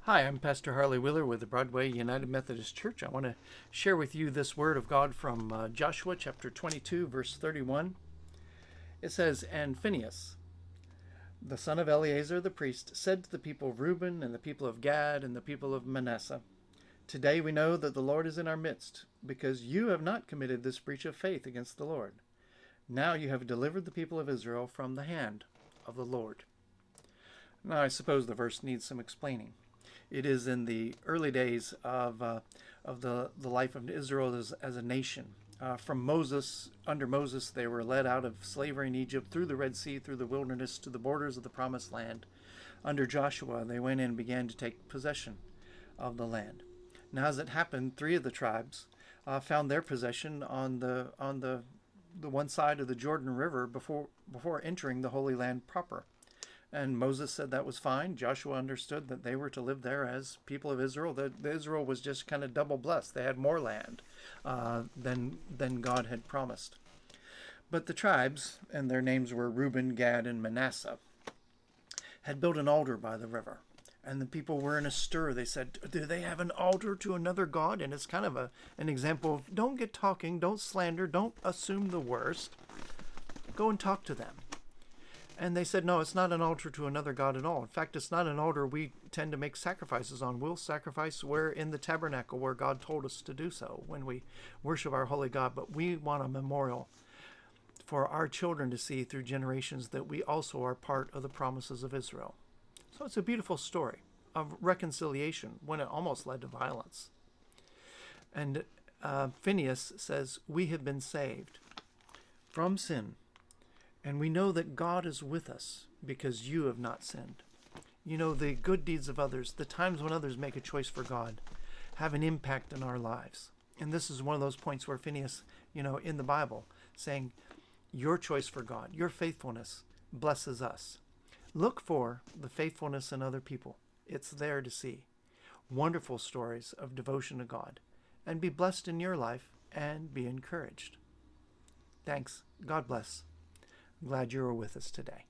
Hi, I'm Pastor Harley Wheeler with the Broadway United Methodist Church. I want to share with you this word of God from Joshua chapter 22, verse 31. It says, "And Phinehas, the son of Eleazar the priest, said to the people of Reuben and the people of Gad and the people of Manasseh, Today we know that the Lord is in our midst, because you have not committed this breach of faith against the Lord. Now you have delivered the people of Israel from the hand of the Lord." Now I suppose the verse needs some explaining. It is in the early days of the life of Israel as a nation. From Moses, under Moses, they were led out of slavery in Egypt through the Red Sea, through the wilderness to the borders of the Promised Land. Under Joshua, they went in and began to take possession of the land. Now, as it happened, three of the tribes found their possession on the one side of the Jordan River before entering the Holy Land proper. And Moses said that was fine. Joshua understood that they were to live there as people of Israel. That Israel was just kind of double blessed. They had more land than God had promised. But the tribes, and their names were Reuben, Gad, and Manasseh, had built an altar by the river. And the people were in a stir. They said, do they have an altar to another God? And it's kind of an example of don't get talking, don't slander, don't assume the worst. Go and talk to them. And they said, no, it's not an altar to another God at all. In fact, it's not an altar we tend to make sacrifices on. We'll sacrifice where in the tabernacle where God told us to do so when we worship our holy God. But we want a memorial for our children to see through generations that we also are part of the promises of Israel. So it's a beautiful story of reconciliation when it almost led to violence. And Phinehas says, we have been saved from sin. And we know that God is with us because you have not sinned. You know, the good deeds of others, the times when others make a choice for God, have an impact in our lives. And this is one of those points where Phinehas, in the Bible, saying, your choice for God, your faithfulness blesses us. Look for the faithfulness in other people. It's there to see. Wonderful stories of devotion to God. And be blessed in your life and be encouraged. Thanks. God bless. I'm glad you were with us today.